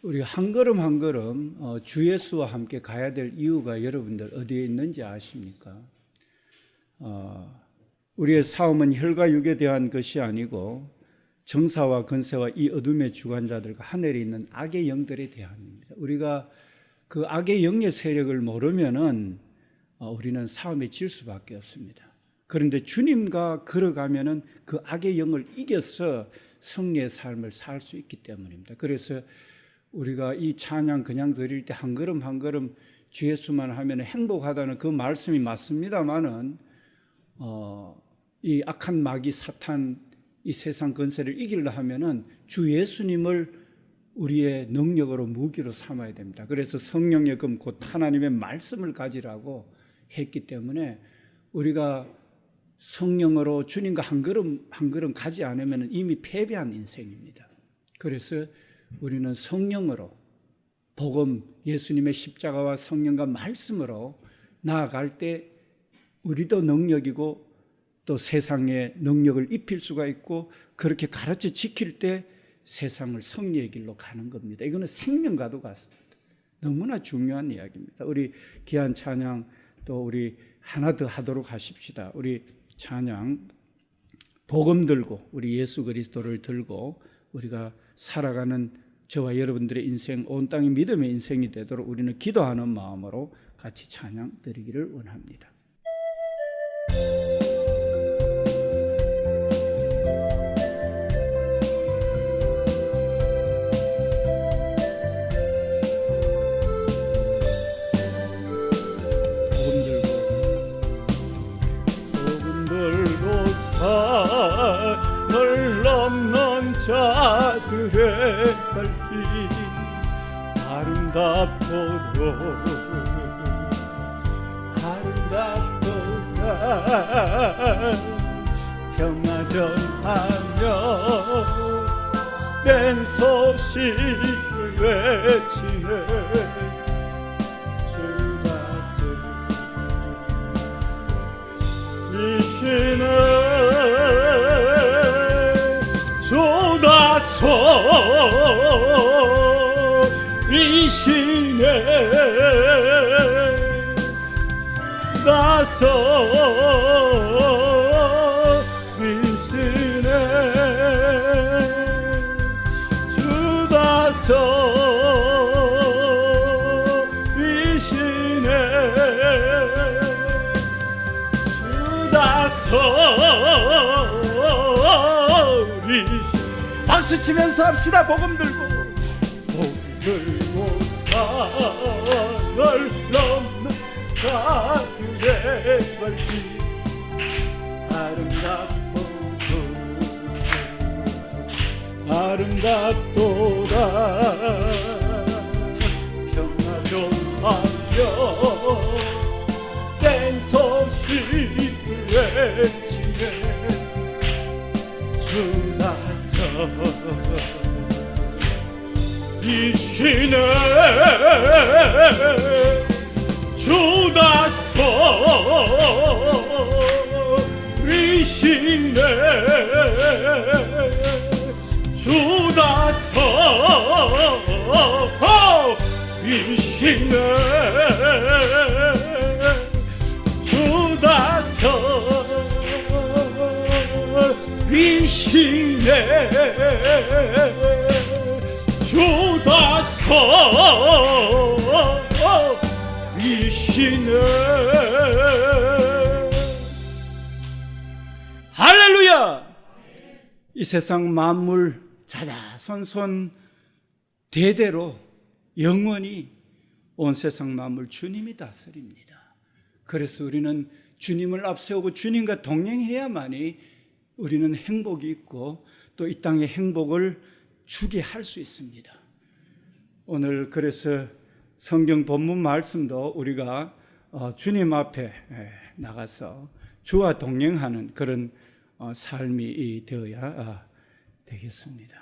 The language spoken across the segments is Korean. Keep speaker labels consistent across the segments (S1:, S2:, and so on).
S1: 우리 한 걸음 한 걸음 주 예수와 함께 가야 될 이유가 여러분들 어디에 있는지 아십니까? 우리의 싸움은 혈과 육에 대한 것이 아니고 정사와 권세와 이 어둠의 주관자들과 하늘에 있는 악의 영들에 대한입니다. 우리가 그 악의 영의 세력을 모르면은 우리는 싸움에 질 수밖에 없습니다. 그런데 주님과 걸어가면은 그 악의 영을 이겨서 승리의 삶을 살 수 있기 때문입니다. 그래서 우리가 이 찬양 그냥 드릴 때 한 걸음 한 걸음 주 예수만 하면 행복하다는 그 말씀이 맞습니다만은 이 악한 마귀 사탄 이 세상 권세를 이기려 하면은 주 예수님을 우리의 능력으로 무기로 삼아야 됩니다. 그래서 성령의 금 곧 하나님의 말씀을 가지라고 했기 때문에 우리가 성령으로 주님과 한 걸음 한 걸음 가지 않으면 이미 패배한 인생입니다. 그래서 우리는 성령으로 복음 예수님의 십자가와 성령과 말씀으로 나아갈 때 우리도 능력이고 또 세상에 능력을 입힐 수가 있고 그렇게 가르쳐 지킬 때 세상을 승리의 길로 가는 겁니다. 이거는 생명과도 같습니다. 너무나 중요한 이야기입니다. 우리 귀한 찬양 또 우리 하나 더 하도록 하십시다. 우리 찬양 복음 들고 우리 예수 그리스도를 들고 우리가 살아가는 저와 여러분들의 인생 온 땅이 믿음의 인생이 되도록 우리는 기도하는 마음으로 같이 찬양 드리기를 원합니다.
S2: 산을 넘는 자들의 발길 아름답도다 평화 전하며 된 소식을 외치네 이시네 주다소 이시네 다소 이시네 주다소 이시네 박수 치면서 합시다. 복음 들고 산을 넘는 자들의 발길 아름답도다 평화 전하며 된 소식을 외치네 주다서 이시네 주다서 이시네 주다서 이시네 주다서 이시네 주다서 이시네 할렐루야.
S1: 이 세상 만물 자자손손 대대로 영원히 온 세상 만물 주님이 다스립니다. 그래서 우리는 주님을 앞세우고 주님과 동행해야만이 우리는 행복이 있고 또 이 땅의 행복을 주게 할 수 있습니다. 오늘 그래서 성경 본문 말씀도 우리가 주님 앞에 나가서 주와 동행하는 그런 삶이 되어야 되겠습니다.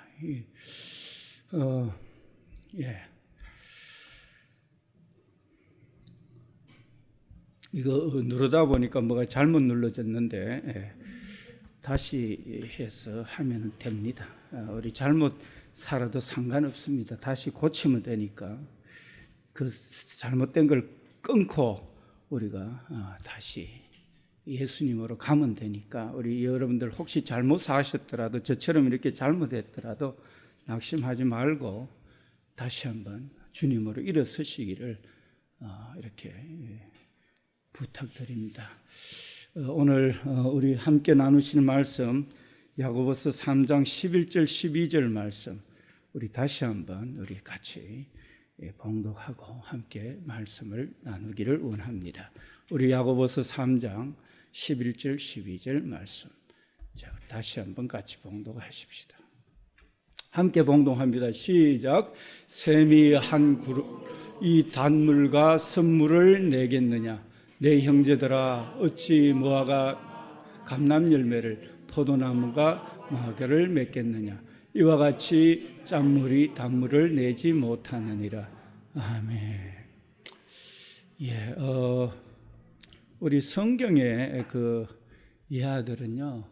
S1: 이거 누르다 보니까 뭐가 잘못 눌러졌는데 다시 해서 하면 됩니다. 우리 잘못 살아도 상관없습니다. 다시 고치면 되니까 그 잘못된 걸 끊고 우리가 다시 예수님으로 가면 되니까 우리 여러분들 혹시 잘못 사셨더라도 저처럼 이렇게 잘못했더라도 낙심하지 말고 다시 한번 주님으로 일어서시기를 이렇게 부탁드립니다. 오늘 우리 함께 나누시는 말씀 야고보서 3장 11절 12절 말씀 우리 다시 한번 우리 같이 봉독하고 함께 말씀을 나누기를 원합니다. 우리 야고보서 3장 11절 12절 말씀 자, 다시 한번 같이 봉독하십시다. 함께 봉독합니다. 시작. 샘이 한 그룹 이 단물과 선물을 내겠느냐 내 형제들아 어찌 무화과 감람 열매를 포도나무가 마결을 맺겠느냐 이와 같이 짠물이 단물을 내지 못하느니라. 아멘. 우리 성경의 그 이하들은요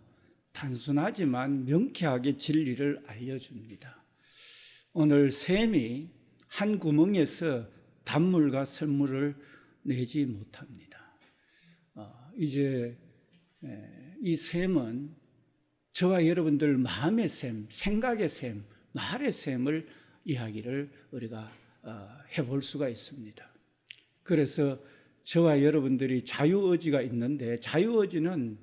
S1: 단순하지만 명쾌하게 진리를 알려줍니다. 오늘 샘이 한 구멍에서 단물과 선물을 내지 못합니다. 이제 이 샘은 저와 여러분들 마음의 샘, 생각의 샘, 말의 샘을 이야기를 우리가 해볼 수가 있습니다. 그래서 저와 여러분들이 자유의지가 있는데 자유의지는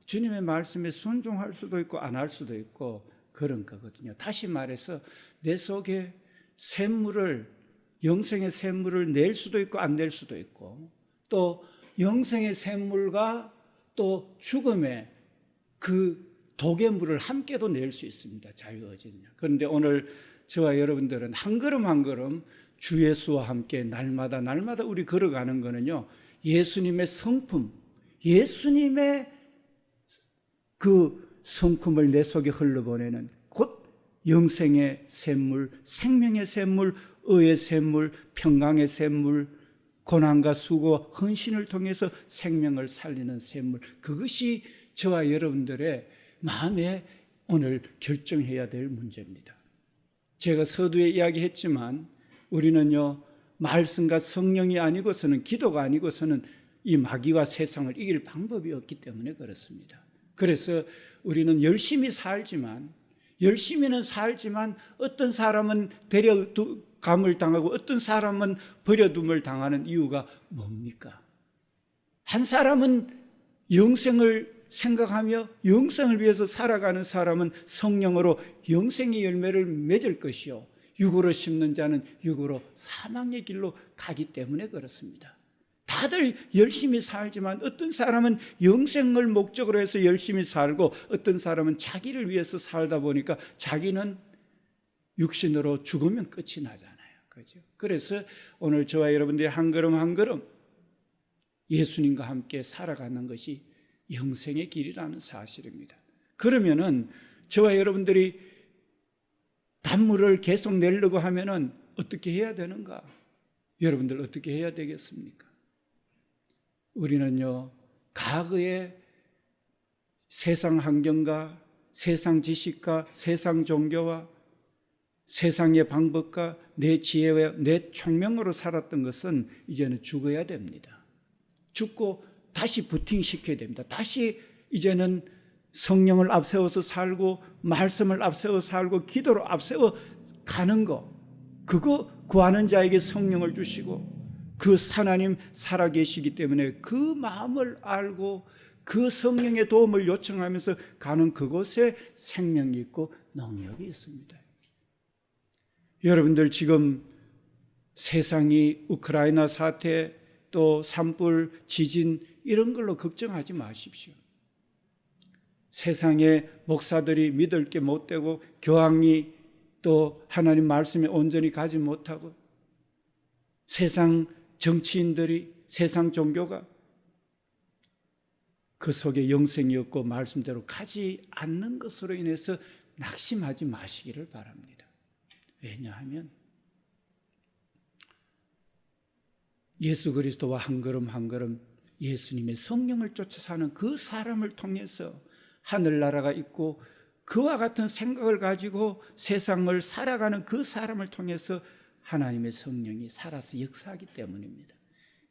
S1: 주님의 말씀에 순종할 수도 있고 안 할 수도 있고 그런 거거든요. 다시 말해서 내 속에 샘물을 영생의 샘물을 낼 수도 있고 안 낼 수도 있고 또 영생의 샘물과 또 죽음의 그 독의 물을 함께도 낼 수 있습니다. 자유의지는요. 그런데 오늘 저와 여러분들은 한 걸음 한 걸음 주 예수와 함께 날마다 우리 걸어가는 거는요. 예수님의 성품, 예수님의 그 성품을 내 속에 흘러보내는 곧 영생의 샘물, 생명의 샘물, 의의 샘물, 평강의 샘물, 고난과 수고, 헌신을 통해서 생명을 살리는 샘물, 그것이 저와 여러분들의 마음에 오늘 결정해야 될 문제입니다. 제가 서두에 이야기했지만 우리는요 말씀과 성령이 아니고서는 기도가 아니고서는 이 마귀와 세상을 이길 방법이 없기 때문에 그렇습니다. 그래서 우리는 열심히는 살지만 어떤 사람은 데려감을 당하고 어떤 사람은 버려둠을 당하는 이유가 뭡니까? 한 사람은 영생을 생각하며 영생을 위해서 살아가는 사람은 성령으로 영생의 열매를 맺을 것이요 육으로 심는 자는 육으로 사망의 길로 가기 때문에 그렇습니다. 다들 열심히 살지만 어떤 사람은 영생을 목적으로 해서 열심히 살고 어떤 사람은 자기를 위해서 살다 보니까 자기는 육신으로 죽으면 끝이 나잖아요. 그렇죠? 그래서 오늘 저와 여러분들이 한 걸음 한 걸음 예수님과 함께 살아가는 것이 영생의 길이라는 사실입니다. 그러면은 저와 여러분들이 단물을 계속 내려고 하면은 어떻게 해야 되는가? 여러분들 어떻게 해야 되겠습니까? 우리는요, 과거의 세상 환경과 세상 지식과 세상 종교와 세상의 방법과 내 지혜와 내 총명으로 살았던 것은 이제는 죽어야 됩니다. 죽고 다시 부팅시켜야 됩니다. 다시 이제는 성령을 앞세워서 살고 말씀을 앞세워 살고 기도로 앞세워 가는 거, 그거 구하는 자에게 성령을 주시고 그 하나님 살아계시기 때문에 그 마음을 알고 그 성령의 도움을 요청하면서 가는 그곳에 생명이 있고 능력이 있습니다. 여러분들 지금 세상이 우크라이나 사태 또 산불, 지진 이런 걸로 걱정하지 마십시오. 세상에 목사들이 믿을 게 못 되고 교황이 또 하나님 말씀에 온전히 가지 못하고 세상 정치인들이 세상 종교가 그 속에 영생이 없고 말씀대로 가지 않는 것으로 인해서 낙심하지 마시기를 바랍니다. 왜냐하면 예수 그리스도와 한 걸음 한 걸음 예수님의 성령을 쫓아 사는 그 사람을 통해서 하늘나라가 있고 그와 같은 생각을 가지고 세상을 살아가는 그 사람을 통해서 하나님의 성령이 살아서 역사하기 때문입니다.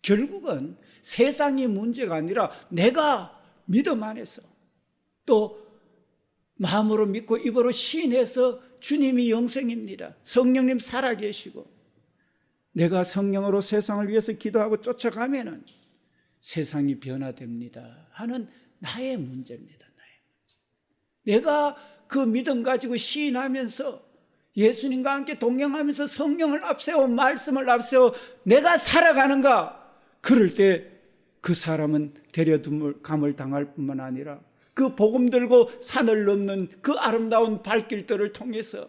S1: 결국은 세상이 문제가 아니라 내가 믿음 안에서 또 마음으로 믿고 입으로 시인해서 주님이 영생입니다. 성령님 살아계시고 내가 성령으로 세상을 위해서 기도하고 쫓아가면은 세상이 변화됩니다 하는 나의 문제입니다. 내가 그 믿음 가지고 시인하면서 예수님과 함께 동행하면서 성령을 앞세워 말씀을 앞세워 내가 살아가는가? 그럴 때 그 사람은 데려감을 당할 뿐만 아니라 그 복음 들고 산을 넘는 그 아름다운 발길들을 통해서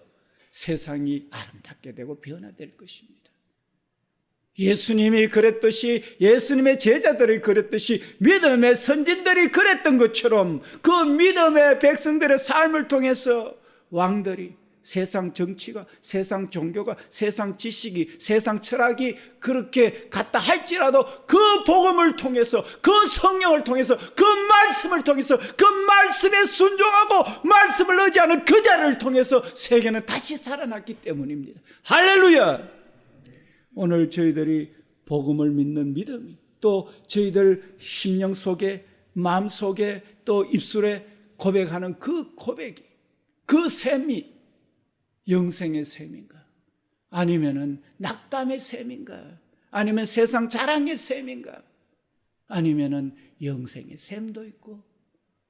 S1: 세상이 아름답게 되고 변화될 것입니다. 예수님이 그랬듯이 예수님의 제자들이 그랬듯이 믿음의 선진들이 그랬던 것처럼 그 믿음의 백성들의 삶을 통해서 왕들이 세상 정치가 세상 종교가 세상 지식이 세상 철학이 그렇게 같다 할지라도 그 복음을 통해서 그 성령을 통해서 그 말씀을 통해서 그 말씀에 순종하고 말씀을 의지하는 그 자를 통해서 세계는 다시 살아났기 때문입니다. 할렐루야. 오늘 저희들이 복음을 믿는 믿음이 또 저희들 심령 속에 마음 속에 또 입술에 고백하는 그 고백이 그 셈이 영생의 셈인가? 아니면은 낙담의 셈인가? 아니면 세상 자랑의 셈인가? 아니면은 영생의 셈도 있고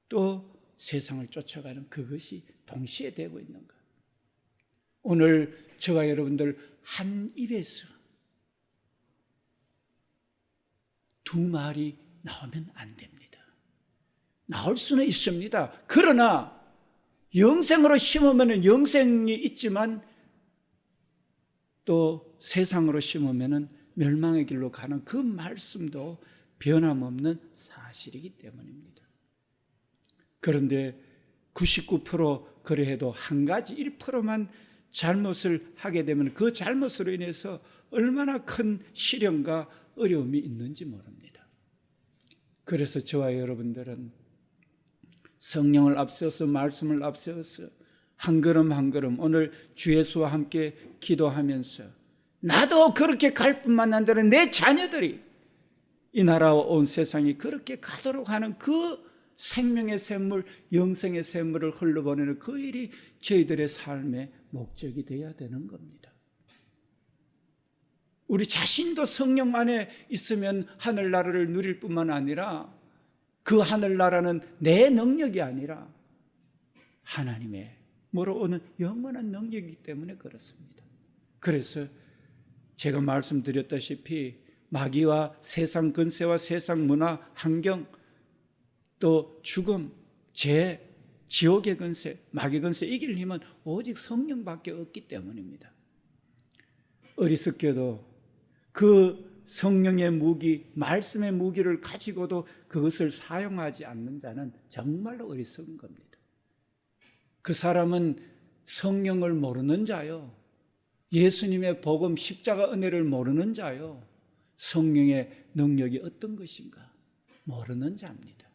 S1: 또 세상을 쫓아가는 그것이 동시에 되고 있는가? 오늘 저와 여러분들 한 입에서 두 말이 나오면 안 됩니다. 나올 수는 있습니다. 그러나 영생으로 심으면 영생이 있지만 또 세상으로 심으면 멸망의 길로 가는 그 말씀도 변함없는 사실이기 때문입니다. 그런데 99% 그래도 한 가지 1%만 잘못을 하게 되면 그 잘못으로 인해서 얼마나 큰 시련과 어려움이 있는지 모릅니다. 그래서 저와 여러분들은 성령을 앞세워서 말씀을 앞세워서 한 걸음 한 걸음 오늘 주 예수와 함께 기도하면서 나도 그렇게 갈 뿐만 아니라 내 자녀들이 이 나라와 온 세상이 그렇게 가도록 하는 그 생명의 샘물, 영생의 샘물을 흘러보내는 그 일이 저희들의 삶의 목적이 되어야 되는 겁니다. 우리 자신도 성령 안에 있으면 하늘나라를 누릴 뿐만 아니라 그 하늘나라는 내 능력이 아니라 하나님의 뭐로 오는 영원한 능력이기 때문에 그렇습니다. 그래서 제가 말씀드렸다시피 마귀와 세상 근세와 세상 문화, 환경, 또 죽음, 죄, 지옥의 근세, 마귀 근세 이길 힘은 오직 성령밖에 없기 때문입니다. 어리석게도 그 성령의 무기, 말씀의 무기를 가지고도 그것을 사용하지 않는 자는 정말로 어리석은 겁니다. 그 사람은 성령을 모르는 자요, 예수님의 복음 십자가 은혜를 모르는 자요, 성령의 능력이 어떤 것인가 모르는 자입니다.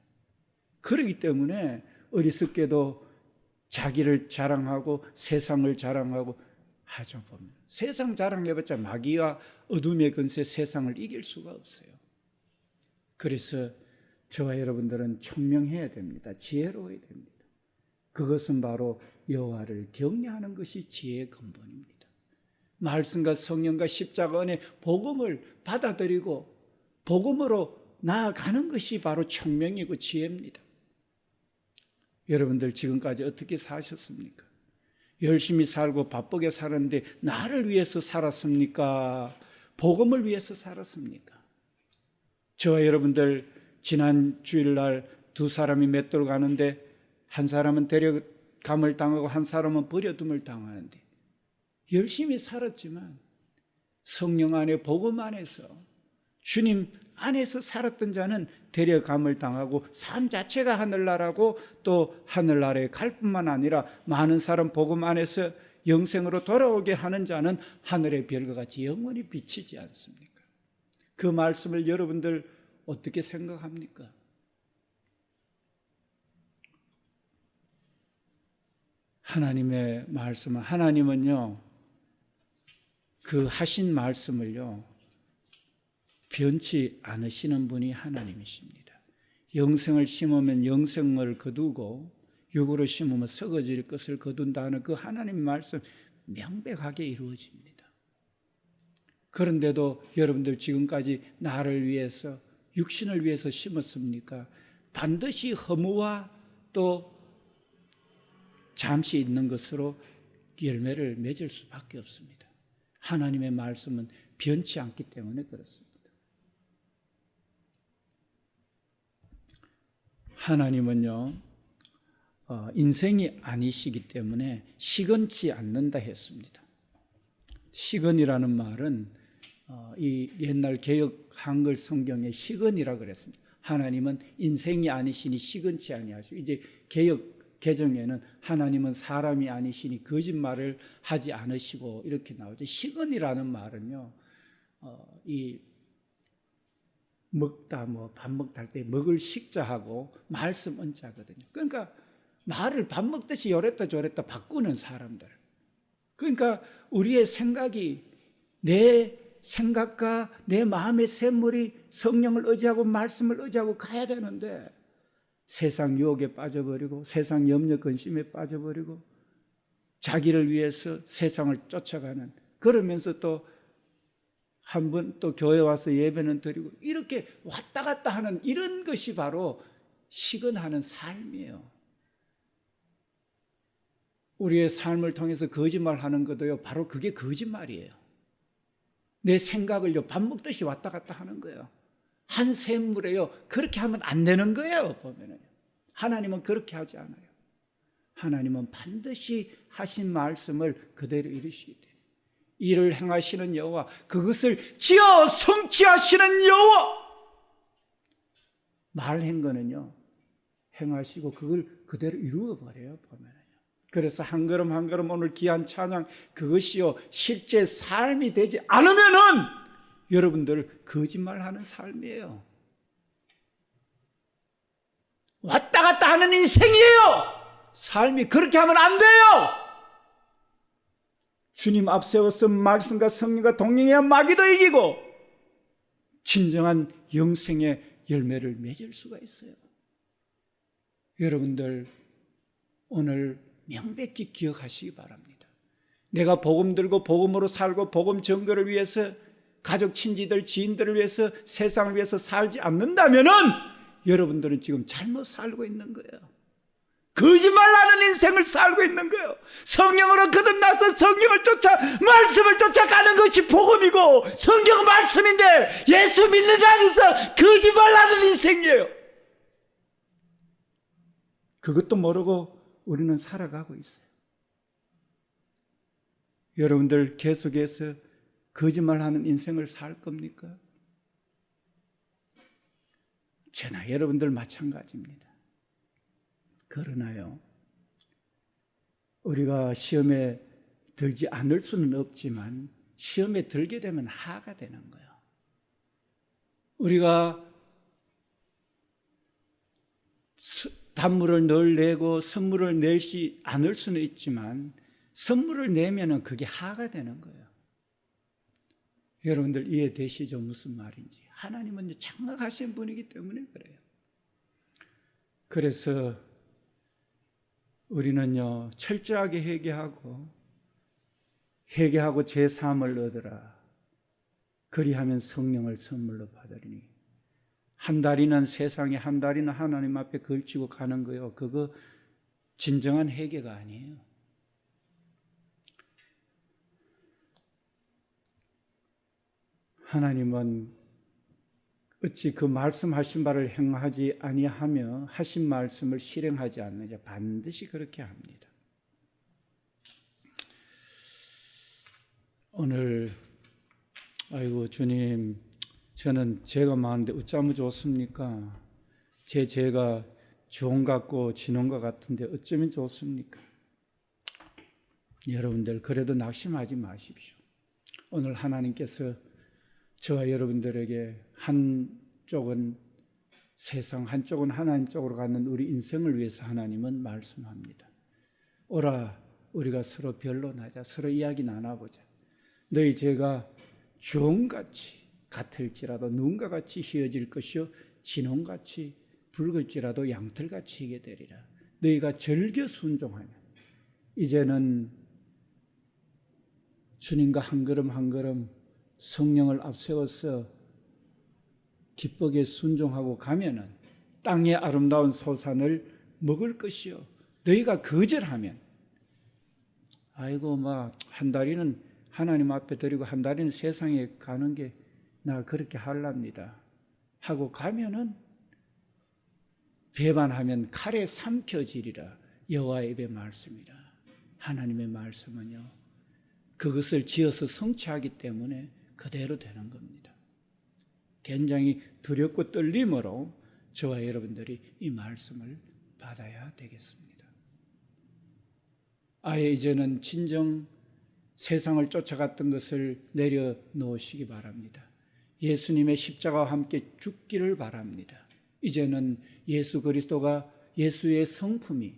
S1: 그렇기 때문에 어리석게도 자기를 자랑하고 세상을 자랑하고 하죠. 보면 세상 자랑해봤자 마귀와 어둠의 근세 세상을 이길 수가 없어요. 그래서 저와 여러분들은 총명해야 됩니다. 지혜로워야 됩니다. 그것은 바로 여호와를 경외하는 것이 지혜의 근본입니다. 말씀과 성령과 십자가 은혜 복음을 받아들이고 복음으로 나아가는 것이 바로 총명이고 지혜입니다. 여러분들 지금까지 어떻게 사셨습니까? 열심히 살고 바쁘게 살았는데 나를 위해서 살았습니까? 복음을 위해서 살았습니까? 저와 여러분들 지난 주일날 두 사람이 맷돌 가는데 한 사람은 데려감을 당하고 한 사람은 버려둠을 당하는데 열심히 살았지만 성령 안에 복음 안에서 주님 안에서 살았던 자는 데려감을 당하고 삶 자체가 하늘나라고 또 하늘나라에 갈 뿐만 아니라 많은 사람 복음 안에서 영생으로 돌아오게 하는 자는 하늘의 별과 같이 영원히 비치지 않습니까? 그 말씀을 여러분들 어떻게 생각합니까? 하나님의 말씀은, 하나님은요 그 하신 말씀을요 변치 않으시는 분이 하나님이십니다. 영생을 심으면 영생을 거두고 육으로 심으면 썩어질 것을 거둔다는 그 하나님의 말씀 명백하게 이루어집니다. 그런데도 여러분들 지금까지 나를 위해서, 육신을 위해서 심었습니까? 반드시 허무와 또 잠시 있는 것으로 열매를 맺을 수밖에 없습니다. 하나님의 말씀은 변치 않기 때문에 그렇습니다. 하나님은요 인생이 아니시기 때문에 시건치 않는다 했습니다. 시건이라는 말은 이 옛날 개역 한글 성경에 시건이라 그랬습니다. 하나님은 인생이 아니시니 시건치 아니하시고, 이제 개역 개정에는 하나님은 사람이 아니시니 거짓말을 하지 않으시고 이렇게 나오죠. 시건이라는 말은요 이 먹다 밥 먹다 할 때 먹을 식자하고 말씀 은자거든요. 그러니까 말을 밥 먹듯이 요랬다 저랬다 바꾸는 사람들. 그러니까 우리의 생각이, 내 생각과 내 마음의 샘물이 성령을 의지하고 말씀을 의지하고 가야 되는데 세상 유혹에 빠져버리고 세상 염려 근심에 빠져버리고 자기를 위해서 세상을 쫓아가는, 그러면서 또 한 번 또 교회 와서 예배는 드리고 이렇게 왔다 갔다 하는 이런 것이 바로 시건하는 삶이에요. 우리의 삶을 통해서 거짓말하는 것도요 바로 그게 거짓말이에요. 내 생각을요 밥 먹듯이 왔다 갔다 하는 거예요. 한 샘물에요 그렇게 하면 안 되는 거예요. 보면은 하나님은 그렇게 하지 않아요. 하나님은 반드시 하신 말씀을 그대로 이루시기 때문에 이를 행하시는 여호와, 그것을 지어 성취하시는 여호와. 말한 거는요 행하시고 그걸 그대로 이루어버려요. 보면은요. 그래서 한 걸음 한 걸음 오늘 귀한 찬양, 그것이요 실제 삶이 되지 않으면은 여러분들 거짓말하는 삶이에요. 왔다 갔다 하는 인생이에요. 삶이 그렇게 하면 안 돼요. 주님 앞세워서 말씀과 성령과 동행해야 마귀도 이기고 진정한 영생의 열매를 맺을 수가 있어요. 여러분들 오늘 명백히 기억하시기 바랍니다. 내가 복음 들고 복음으로 살고 복음 전거를 위해서, 가족 친지들 지인들을 위해서, 세상을 위해서 살지 않는다면은 여러분들은 지금 잘못 살고 있는 거예요. 거짓말하는 인생을 살고 있는 거예요. 성령으로 거듭나서 성령을 쫓아 말씀을 쫓아가는 것이 복음이고 성경은 말씀인데 예수 믿는 자리에서 거짓말하는 인생이에요. 그것도 모르고 우리는 살아가고 있어요. 여러분들 계속해서 거짓말하는 인생을 살 겁니까? 저나 여러분들 마찬가지입니다. 그러나요 우리가 시험에 들지 않을 수는 없지만 시험에 들게 되면 하가 되는 거예요. 우리가 단물을 늘 내고 선물을 내지 않을 수는 있지만 선물을 내면은 그게 하가 되는 거예요. 여러분들 이해되시죠? 무슨 말인지. 하나님은 장악하신 분이기 때문에 그래요. 그래서 우리는요 철저하게 회개하고 제3을 얻으라. 그리하면 성령을 선물로 받으리니. 한 다리는 세상에, 한 다리는 하나님 앞에 걸치고 가는 거예요. 그거 진정한 회개가 아니에요. 하나님은 어찌 그 말씀하신 바를 행하지 아니하며 하신 말씀을 실행하지 않느냐. 반드시 그렇게 합니다. 오늘 아이고 주님, 저는 죄가 많은데 어쩌면 좋습니까? 제 죄가 주홍 같고 진홍 것 같은데 어쩌면 좋습니까? 여러분들 그래도 낙심하지 마십시오. 오늘 하나님께서 저와 여러분들에게 한쪽은 세상, 한쪽은 하나님 쪽으로 가는 우리 인생을 위해서 하나님은 말씀합니다. 오라, 우리가 서로 변론하자. 서로 이야기 나눠보자. 너희 죄가 주홍같이 같을지라도 눈과 같이 희어질 것이요 진홍같이 붉을지라도 양털같이 희게 되리라. 너희가 절겨 순종하면 이제는 주님과 한 걸음 한 걸음 성령을 앞세워서 기쁘게 순종하고 가면은 땅의 아름다운 소산을 먹을 것이요. 너희가 거절하면 아이고 막 한 다리는 하나님 앞에 드리고 한 다리는 세상에 가는 게 나 그렇게 할랍니다 하고 가면은 배반하면 칼에 삼켜지리라. 여호와의 입의 말씀이라. 하나님의 말씀은요, 그것을 지어서 성취하기 때문에 그대로 되는 겁니다. 굉장히 두렵고 떨림으로 저와 여러분들이 이 말씀을 받아야 되겠습니다. 아예 이제는 진정 세상을 쫓아갔던 것을 내려놓으시기 바랍니다. 예수님의 십자가와 함께 죽기를 바랍니다. 이제는 예수 그리스도가 예수의 성품이,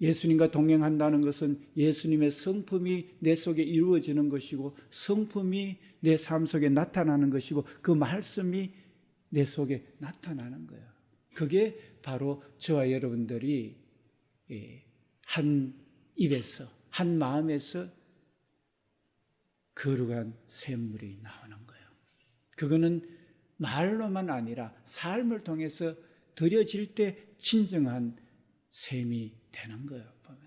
S1: 예수님과 동행한다는 것은 예수님의 성품이 내 속에 이루어지는 것이고 성품이 내 삶 속에 나타나는 것이고 그 말씀이 내 속에 나타나는 거예요. 그게 바로 저와 여러분들이 한 입에서 한 마음에서 거룩한 샘물이 나오는 거예요. 그거는 말로만 아니라 삶을 통해서 드려질 때 진정한 샘이 되는 거예요. 보면.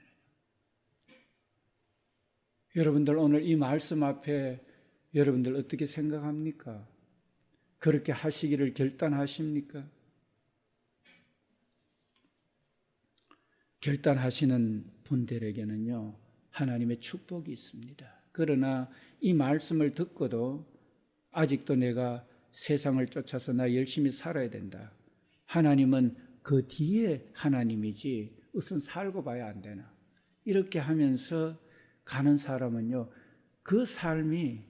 S1: 여러분들 오늘 이 말씀 앞에 여러분들 어떻게 생각합니까? 그렇게 하시기를 결단하십니까? 결단하시는 분들에게는요, 하나님의 축복이 있습니다. 그러나 이 말씀을 듣고도 아직도 내가 세상을 쫓아서 나 열심히 살아야 된다. 하나님은 그 뒤에 하나님이지 우선 살고 봐야 안 되나. 이렇게 하면서 가는 사람은요, 그 삶이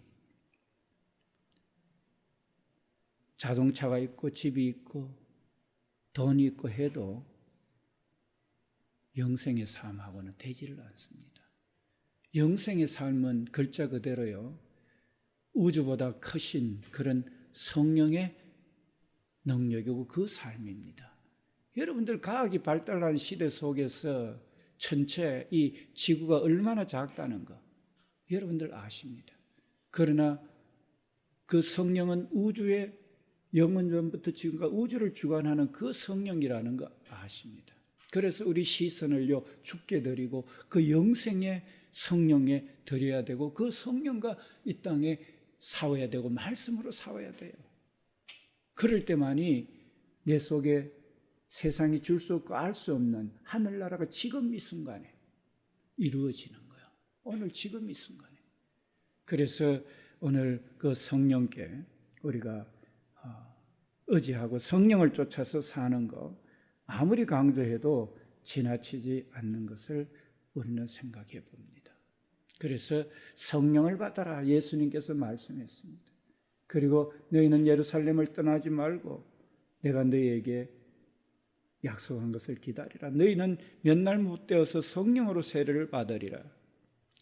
S1: 자동차가 있고 집이 있고 돈이 있고 해도 영생의 삶하고는 되지를 않습니다. 영생의 삶은 글자 그대로요, 우주보다 크신 그런 성령의 능력이고 그 삶입니다. 여러분들 과학이 발달한 시대 속에서 전체 이 지구가 얼마나 작다는 거 여러분들 아십니다. 그러나 그 성령은 우주의 영원전부터 지금까지 우주를 주관하는 그 성령이라는 거 아십니다. 그래서 우리 시선을요 주께 드리고 그 영생의 성령에 드려야 되고 그 성령과 이 땅에 싸워야 되고 말씀으로 싸워야 돼요. 그럴 때만이 내 속에 세상이 줄 수 없고 알 수 없는 하늘나라가 지금 이 순간에 이루어지는 거예요. 오늘 지금 이 순간에. 그래서 오늘 그 성령께 우리가 의지하고 성령을 쫓아서 사는 것, 아무리 강조해도 지나치지 않는 것을 우리는 생각해 봅니다. 그래서 성령을 받아라 예수님께서 말씀했습니다. 그리고 너희는 예루살렘을 떠나지 말고 내가 너희에게 약속한 것을 기다리라. 너희는 몇 날 못 되어서 성령으로 세례를 받으리라.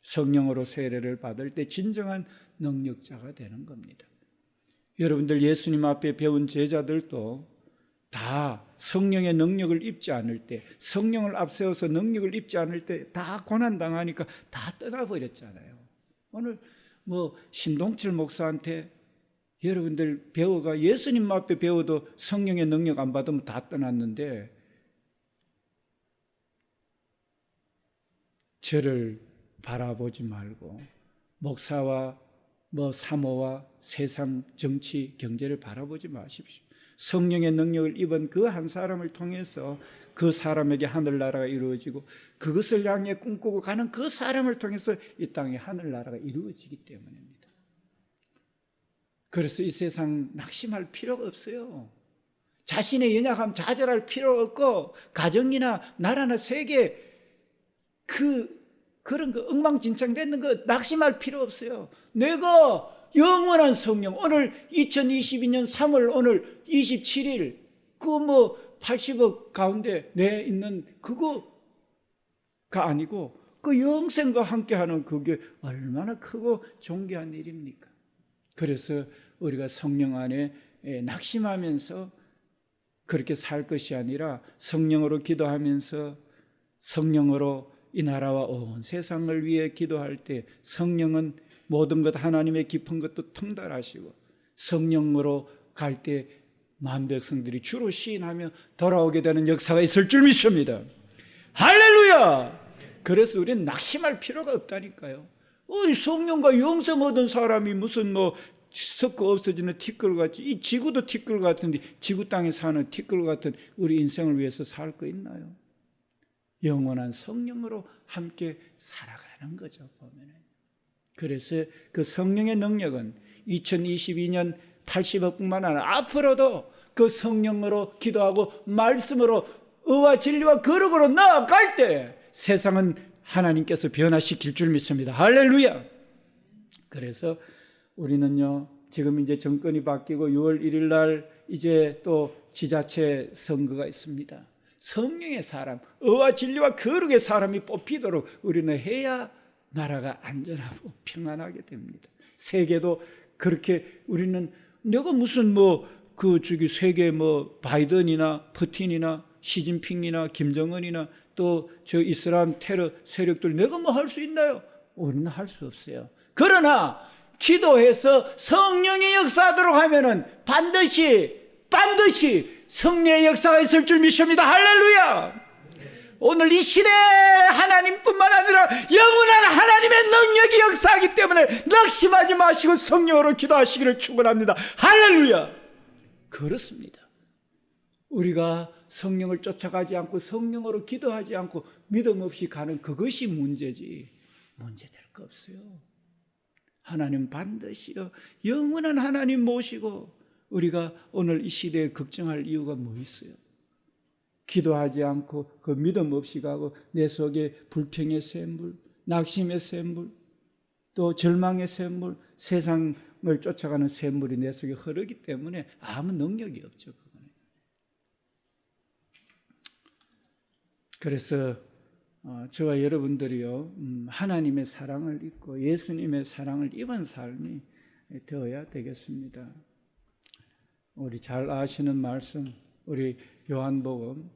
S1: 성령으로 세례를 받을 때 진정한 능력자가 되는 겁니다. 여러분들 예수님 앞에 배운 제자들도 다 성령의 능력을 입지 않을 때, 성령을 앞세워서 능력을 입지 않을 때 다 고난당하니까 다 떠나버렸잖아요. 오늘 신동철 목사한테 여러분들 배워가 예수님 앞에 배워도 성령의 능력 안 받으면 다 떠났는데 저를 바라보지 말고 목사와 사모와 세상 정치 경제를 바라보지 마십시오. 성령의 능력을 입은 그 한 사람을 통해서 그 사람에게 하늘나라가 이루어지고 그것을 향해 꿈꾸고 가는 그 사람을 통해서 이 땅에 하늘나라가 이루어지기 때문입니다. 그래서 이 세상 낙심할 필요가 없어요. 자신의 연약함 좌절할 필요 없고 가정이나 나라나 세계 그런 거 엉망진창되는 거 낙심할 필요 없어요. 내가 영원한 성령, 오늘 2022년 3월 오늘 27일 80억 가운데 내 있는 그거 아니고 그 영생과 함께하는 그게 얼마나 크고 존귀한 일입니까? 그래서 우리가 성령 안에 낙심하면서 그렇게 살 것이 아니라 성령으로 기도하면서 성령으로 이 나라와 온 세상을 위해 기도할 때 성령은 모든 것 하나님의 깊은 것도 통달하시고 성령으로 갈 때 만 백성들이 주로 시인하며 돌아오게 되는 역사가 있을 줄 믿습니다. 할렐루야! 그래서 우리는 낙심할 필요가 없다니까요. 성령과 영생 얻은 사람이 무슨 섞어 없어지는 티끌같이, 이 지구도 티끌 같은데 지구 땅에 사는 티끌 같은 우리 인생을 위해서 살 거 있나요? 영원한 성령으로 함께 살아가는 거죠, 보면은. 그래서 그 성령의 능력은 2022년 80억뿐만 아니라 앞으로도 그 성령으로 기도하고 말씀으로 의와 진리와 거룩으로 나아갈 때 세상은 하나님께서 변화시킬 줄 믿습니다. 할렐루야! 그래서 우리는요, 지금 이제 정권이 바뀌고 6월 1일 날 이제 또 지자체 선거가 있습니다. 성령의 사람, 의와 진리와 거룩의 사람이 뽑히도록 우리는 해야 나라가 안전하고 평안하게 됩니다. 세계도 그렇게 우리는 내가 무슨 세계 바이든이나 푸틴이나 시진핑이나 김정은이나 또 저 이슬람 테러 세력들 내가 할 수 있나요? 우리는 할 수 없어요. 그러나 기도해서 성령의 역사하도록 하면은 반드시 성령의 역사가 있을 줄 믿습니다. 할렐루야! 오늘 이 시대에 하나님뿐만 아니라 영원한 하나님의 능력이 역사하기 때문에 낙심하지 마시고 성령으로 기도하시기를 축원합니다. 할렐루야! 그렇습니다. 우리가 성령을 쫓아가지 않고 성령으로 기도하지 않고 믿음 없이 가는 그것이 문제지 문제될 거 없어요. 하나님 반드시요 영원한 하나님 모시고 우리가 오늘 이 시대에 걱정할 이유가 뭐 있어요? 기도하지 않고 그 믿음 없이 가고 내 속에 불평의 샘물, 낙심의 샘물, 또 절망의 샘물, 세상을 쫓아가는 샘물이 내 속에 흐르기 때문에 아무 능력이 없죠. 그거는. 그래서 저와 여러분들이요, 하나님의 사랑을 입고 예수님의 사랑을 입은 삶이 되어야 되겠습니다. 우리 잘 아시는 말씀, 우리 요한복음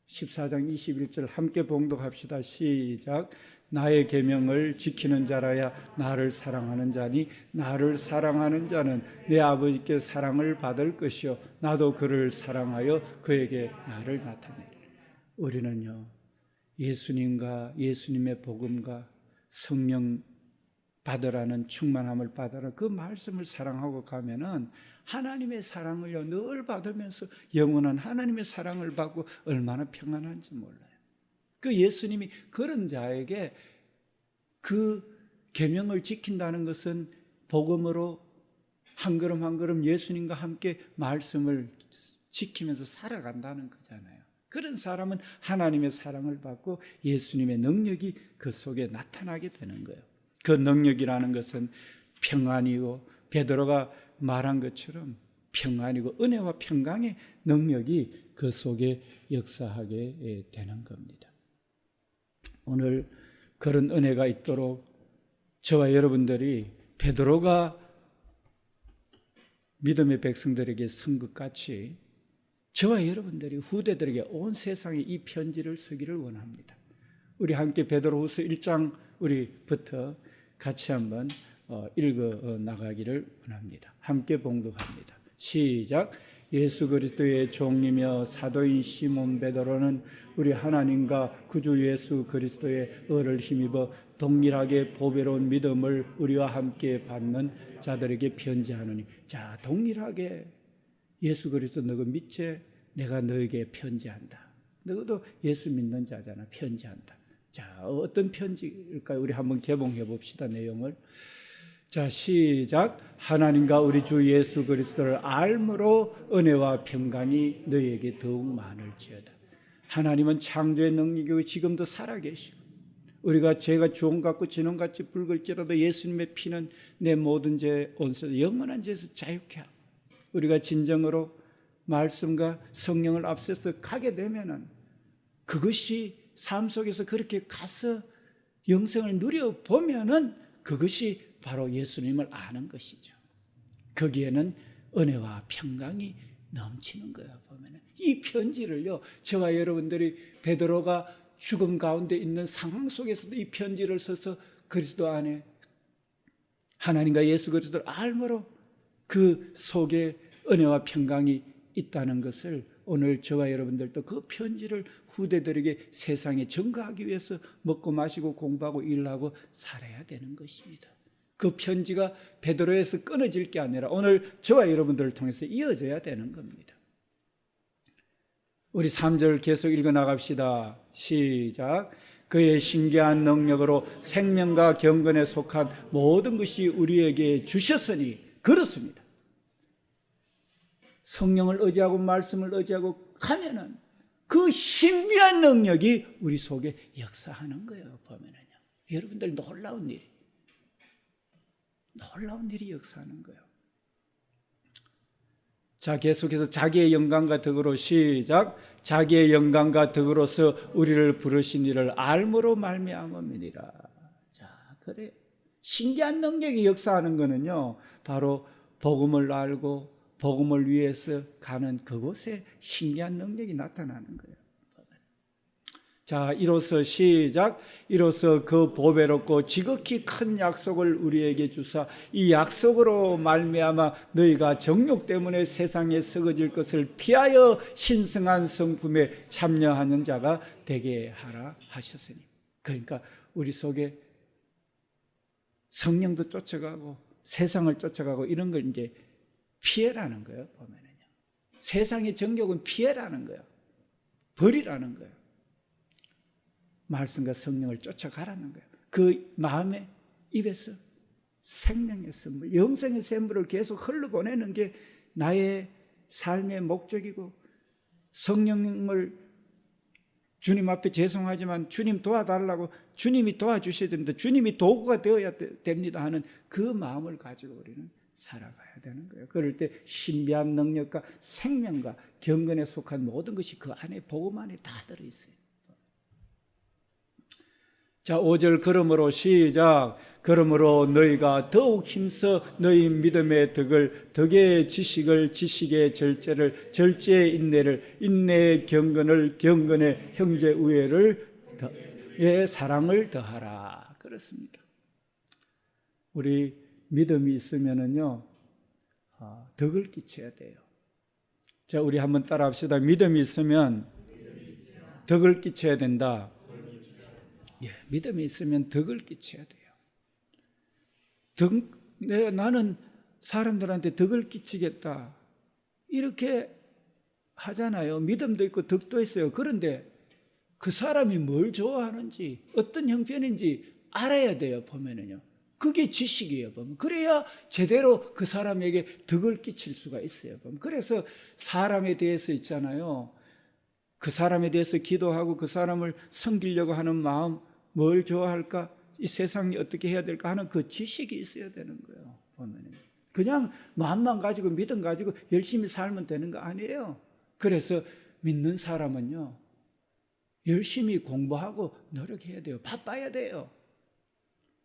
S1: 14장 21절 함께 봉독합시다. 시작. 나의 계명을 지키는 자라야 나를 사랑하는 자니 나를 사랑하는 자는 내 아버지께 사랑을 받을 것이요 나도 그를 사랑하여 그에게 나를 나타내리라. 우리는요, 예수님과 예수님의 복음과 성령 받으라는 충만함을 받으라 그 말씀을 사랑하고 가면은 하나님의 사랑을요 늘 받으면서 영원한 하나님의 사랑을 받고 얼마나 평안한지 몰라요. 그 예수님이 그런 자에게 그 계명을 지킨다는 것은 복음으로 한 걸음 한 걸음 예수님과 함께 말씀을 지키면서 살아간다는 거잖아요. 그런 사람은 하나님의 사랑을 받고 예수님의 능력이 그 속에 나타나게 되는 거예요. 그 능력이라는 것은 평안이고 베드로가 말한 것처럼 평안이고 은혜와 평강의 능력이 그 속에 역사하게 되는 겁니다. 오늘 그런 은혜가 있도록 저와 여러분들이 베드로가 믿음의 백성들에게 쓴 것 같이 저와 여러분들이 후대들에게 온 세상에 이 편지를 쓰기를 원합니다. 우리 함께 베드로후서 1장 우리부터 같이 한번 읽어 나가기를 원합니다. 함께 봉독합니다. 시작. 예수 그리스도의 종이며 사도인 시몬 베드로는 우리 하나님과 구주 예수 그리스도의 의를 힘입어 동일하게 보배로운 믿음을 우리와 함께 받는 자들에게 편지하노니. 자, 동일하게 예수 그리스도 너가 믿지? 내가 너에게 편지한다. 너도 예수 믿는 자잖아. 편지한다. 자, 어떤 편지일까요? 우리 한번 개봉해 봅시다. 내용을. 자, 시작. 하나님과 우리 주 예수 그리스도를 알므로 은혜와 평강이 너희에게 더욱 많을지어다. 하나님은 창조의 능력이고 지금도 살아계시고 우리가 죄가 주홍 같고 진홍같이 붉을지라도 예수님의 피는 내 모든 죄 온수 영원한 죄에서 자유케 하고 우리가 진정으로 말씀과 성령을 앞서서 가게 되면은 그것이 삶 속에서 그렇게 가서 영생을 누려보면은 그것이 바로 예수님을 아는 것이죠. 거기에는 은혜와 평강이 넘치는 거예요. 보면은 이 편지를요, 저와 여러분들이 베드로가 죽음 가운데 있는 상황 속에서도 이 편지를 써서 그리스도 안에 하나님과 예수 그리스도를 알므로 그 속에 은혜와 평강이 있다는 것을 오늘 저와 여러분들도 그 편지를 후대들에게 세상에 전가하기 위해서 먹고 마시고 공부하고 일하고 살아야 되는 것입니다. 그 편지가 베드로에서 끊어질 게 아니라 오늘 저와 여러분들을 통해서 이어져야 되는 겁니다. 우리 3절 계속 읽어 나갑시다. 시작. 그의 신기한 능력으로 생명과 경건에 속한 모든 것이 우리에게 주셨으니 그렇습니다. 성령을 의지하고 말씀을 의지하고 가면은 그 신비한 능력이 우리 속에 역사하는 거예요. 보면은요. 여러분들 놀라운 일이 역사하는 거예요. 자, 계속해서 자기의 영광과 덕으로 시작. 자기의 영광과 덕으로서 우리를 부르신 이를 알므로 말미암음이니라. 자, 그래. 신기한 능력이 역사하는 거는요, 바로 복음을 알고 복음을 위해서 가는 그곳에 신기한 능력이 나타나는 거예요. 자, 이로써 시작. 이로써 그 보배롭고 지극히 큰 약속을 우리에게 주사 이 약속으로 말미암아 너희가 정욕 때문에 세상에 썩어질 것을 피하여 신성한 성품에 참여하는 자가 되게 하라 하셨으니. 그러니까 우리 속에 성령도 쫓아가고 세상을 쫓아가고 이런 걸 이제 피해라는 거예요. 보면은요. 세상의 정욕은 피해라는 거예요. 버리라는 거예요. 말씀과 성령을 쫓아가라는 거예요. 그 마음의 입에서 생명의 선물, 영생의 샘물을 계속 흘러보내는 게 나의 삶의 목적이고, 성령을 주님 앞에 죄송하지만 주님 도와달라고 주님이 도와주셔야 됩니다. 주님이 도구가 되어야 됩니다 하는 그 마음을 가지고 우리는 살아가야 되는 거예요. 그럴 때 신비한 능력과 생명과 경건에 속한 모든 것이 그 안에 복음 안에 다 들어있어요. 자, 5절 그러므로 시작. 그러므로 너희가 더욱 힘써 너희 믿음의 덕을, 덕의 지식을, 지식의 절제를, 절제의 인내를, 인내의 경건을, 경건의 형제 우애를, 의 사랑을 더하라. 그렇습니다. 우리 믿음이 있으면은요, 덕을 끼쳐야 돼요. 자, 우리 한번 따라합시다. 믿음이 있으면 덕을 끼쳐야 된다. 예, 믿음이 있으면 덕을 끼쳐야 돼요. 나는 사람들한테 덕을 끼치겠다 이렇게 하잖아요. 믿음도 있고 덕도 있어요. 그런데 그 사람이 뭘 좋아하는지 어떤 형편인지 알아야 돼요. 보면은요. 그게 지식이에요. 보면. 그래야 제대로 그 사람에게 덕을 끼칠 수가 있어요. 보면. 그래서 사람에 대해서 있잖아요. 그 사람에 대해서 기도하고 그 사람을 섬기려고 하는 마음, 뭘 좋아할까? 이 세상이 어떻게 해야 될까 하는 그 지식이 있어야 되는 거예요. 보면 그냥 마음만 가지고 믿음 가지고 열심히 살면 되는 거 아니에요. 그래서 믿는 사람은요, 열심히 공부하고 노력해야 돼요. 바빠야 돼요.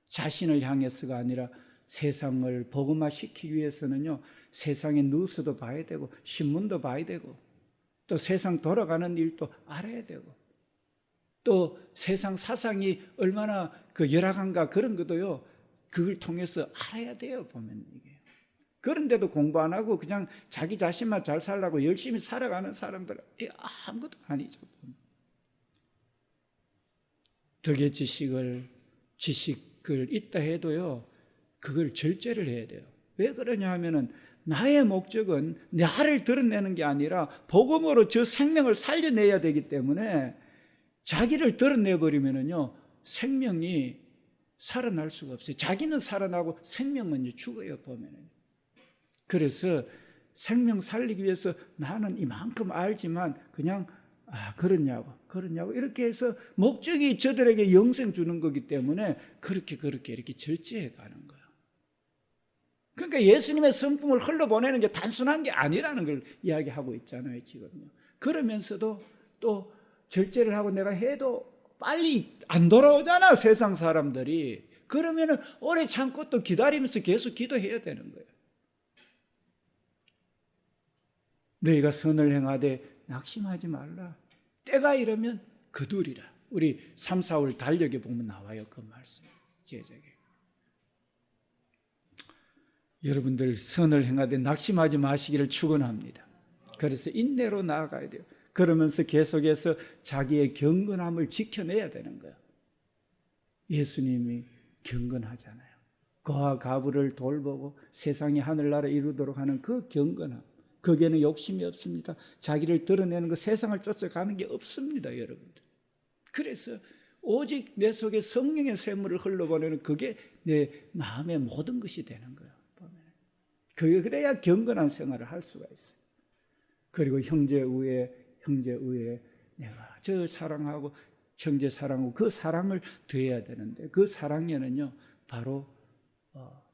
S1: 자신을 향해서가 아니라 세상을 복음화시키기 위해서는요, 세상의 뉴스도 봐야 되고 신문도 봐야 되고 또 세상 돌아가는 일도 알아야 되고 또 세상 사상이 얼마나 그 열악한가 그런 것도요, 그걸 통해서 알아야 돼요. 보면 이게. 그런데도 공부 안 하고 그냥 자기 자신만 잘 살라고 열심히 살아가는 사람들은 아무것도 아니죠. 덕의 지식을 있다 해도요, 그걸 절제를 해야 돼요. 왜 그러냐 하면은 나의 목적은 나를 드러내는 게 아니라 복음으로 저 생명을 살려내야 되기 때문에 자기를 드러내버리면은요, 생명이 살아날 수가 없어요. 자기는 살아나고 생명은 죽어요. 보면은. 그래서 생명 살리기 위해서 나는 이만큼 알지만 그냥 그렇냐고 이렇게 해서 목적이 저들에게 영생 주는 거기 때문에 그렇게 이렇게 절제해 가는 거예요. 그러니까 예수님의 성품을 흘러보내는 게 단순한 게 아니라는 걸 이야기하고 있잖아요, 지금요. 그러면서도 또 절제를 하고 내가 해도 빨리 안 돌아오잖아, 세상 사람들이. 그러면은 오래 참고 또 기다리면서 계속 기도해야 되는 거예요. 너희가 선을 행하되 낙심하지 말라. 때가 이르면 거두리라. 우리 3, 4월 달력에 보면 나와요, 그 말씀. 제자에게. 여러분들 선을 행하되 낙심하지 마시기를 축원합니다. 그래서 인내로 나아가야 돼요. 그러면서 계속해서 자기의 경건함을 지켜내야 되는 거예요. 예수님이 경건하잖아요. 그와 가부를 돌보고 세상이 하늘나라 이루도록 하는 그 경건함. 거기에는 욕심이 없습니다. 자기를 드러내는 거, 세상을 쫓아가는 게 없습니다, 여러분들. 그래서 오직 내 속에 성령의 샘물을 흘러보내는 그게 내 마음의 모든 것이 되는 거예요. 그래야 경건한 생활을 할 수가 있어요. 그리고 형제 우애 내가 저 사랑하고 형제 사랑하고 그 사랑을 더해야 되는데, 그 사랑에는요 바로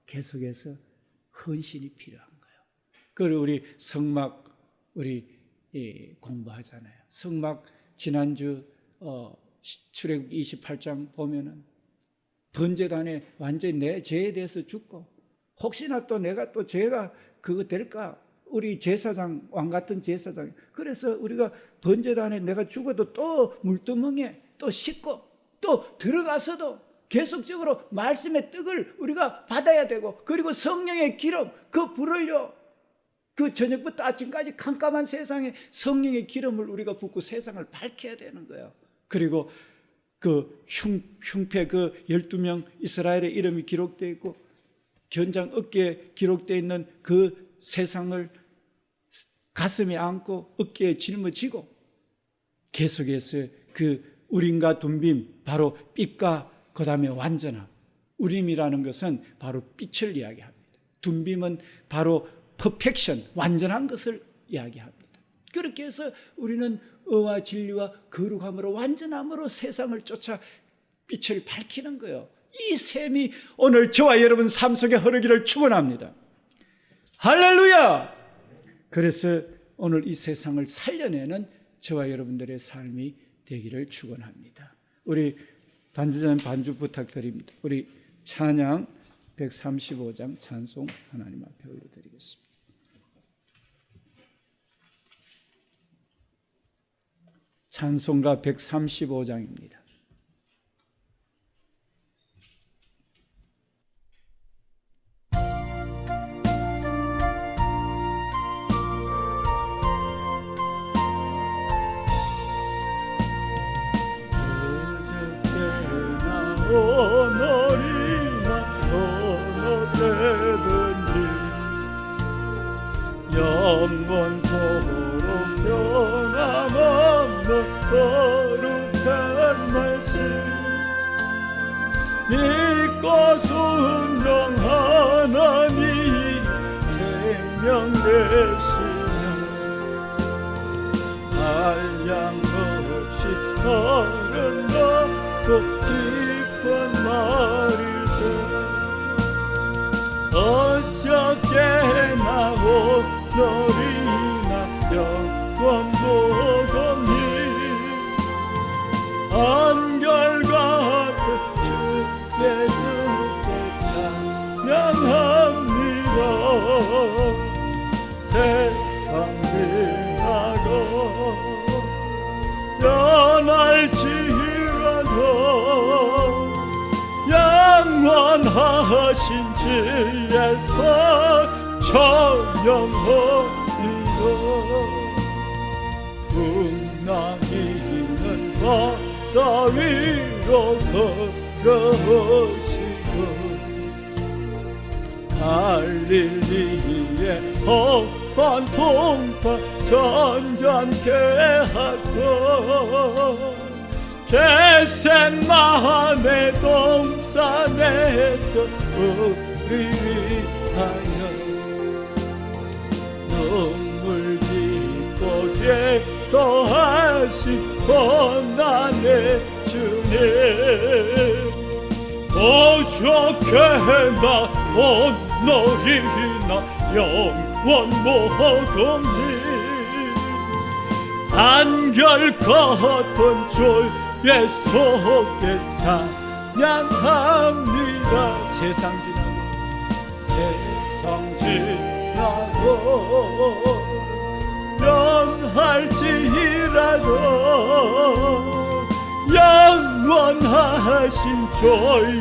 S1: 계속해서 헌신이 필요한 거예요. 그리고 우리 성막 공부하잖아요. 성막 지난주 출애굽기 28장 보면은 번제단에 완전히 내 죄에 대해서 죽고, 혹시나 또 내가 또 죄가 그거 될까, 우리 제사장, 왕 같은 제사장. 그래서 우리가 번제단에 내가 죽어도 또 물두멍에 또 씻고 또 들어가서도 계속적으로 말씀의 떡을 우리가 받아야 되고, 그리고 성령의 기름, 그 불을요, 그 저녁부터 아침까지 캄캄한 세상에 성령의 기름을 우리가 붓고 세상을 밝혀야 되는 거예요. 그리고 그 흉패 그 12명 이스라엘의 이름이 기록되어 있고 견장 어깨에 기록되어 있는 그 세상을 가슴에 안고 어깨에 짊어지고, 계속해서 그 우림과 둠빔, 바로 빛과 그 다음에 완전함. 우림이라는 것은 바로 빛을 이야기합니다. 둠빔은 바로 퍼펙션, 완전한 것을 이야기합니다. 그렇게 해서 우리는 의와 진리와 거룩함으로, 완전함으로 세상을 쫓아 빛을 밝히는 거예요. 이 셈이 오늘 저와 여러분 삶 속에 흐르기를 축원합니다. 할렐루야! 그래서 오늘 이 세상을 살려내는 저와 여러분들의 삶이 되기를 축원합니다. 우리 단주자님 반주 부탁드립니다. 우리 찬양 135장 찬송 하나님 앞에 올려드리겠습니다. 찬송가 135장입니다.
S2: 오늘이나 어느 때든지 영원토록 변함없는 거룩한 말씀 믿고 순종하나니 생명 되시며 한량 없이 아름답고 깊은 말이세 어쩌게나 오늘이나 영원 복음이 한결같은 주 예수께 찬양합니다. 세상 지나고 변할지라도 영원하신 주에서 천영하리라. 풍랑이는 바다 위로 걸어오시고 갈릴리의 험한 풍파 전전케 하고 겟세마네 동산에서 우리 위하여 눈물 짓고 기도하신 고난의 주님 어저께나 오늘이나 영원 복음이 한결같은 주 예수께 찬양합니다.
S1: 세상 지나고
S2: 변할지라도 영원하신 주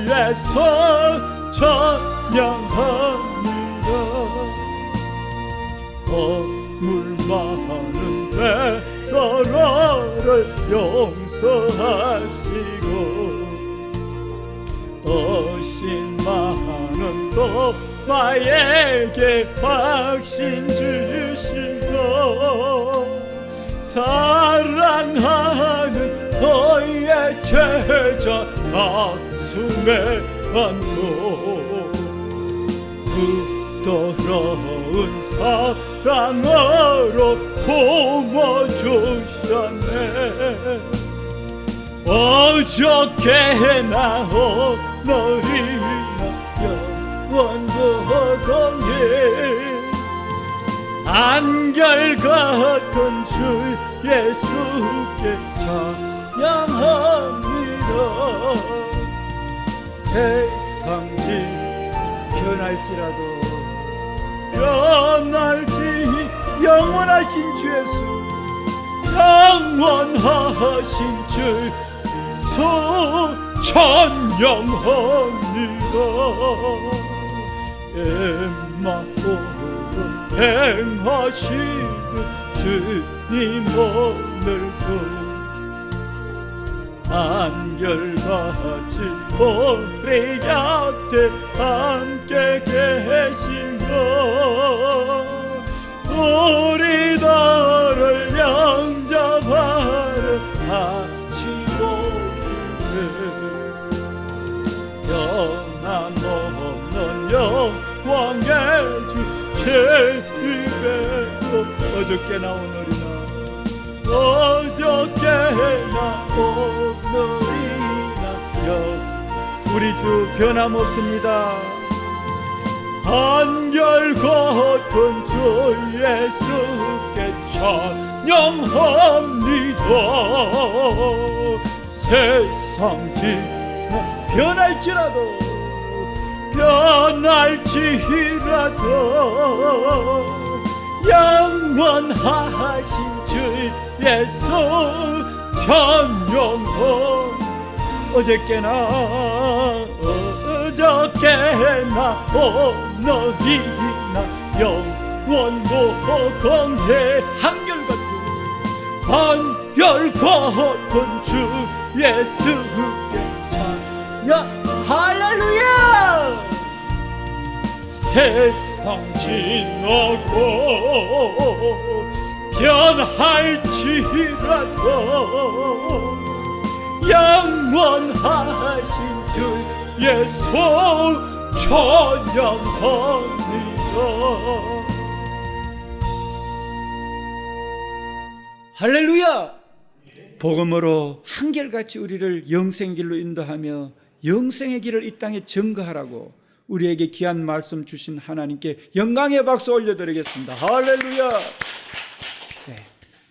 S2: 예수 찬양합니다. 허물 많은데 너를 용서하시고 어신 많은 또 나에게 확신 주시고 사랑하는 너의 죄자 가슴에 안고 부드러운 사랑으로 품어주셨네. 어저께나 오늘이나 영원토록 한결같은 주 예수께 찬양합니다.
S1: 세상이 변할지 영원하신 주 예수
S2: 영원하신 주 예수 찬양합니다. 엠마오로 행하시는 주님 오늘도 한결같이 우리 곁에 함께 계시고 우리들을 영접하려 하시고 변함없는 영광의 주 제일배로 어저께나 오늘이나 우리 주 변함없습니다. 한결같은 주 예수께 찬양합니다. 세상이 변할지라도 영원하신 주 예수 찬양합니다. 어저께나 오늘이나 영원무궁해 한결같은 주 예수께 찬양. 할렐루야. 세상 지나고 변할지라도 영원하신 주 예수 찬양합니다.
S1: 할렐루야. 복음으로 한결같이 우리를 영생의 길로 인도하며 영생의 길을 이 땅에 증거하라고 우리에게 귀한 말씀 주신 하나님께 영광의 박수 올려드리겠습니다. 할렐루야.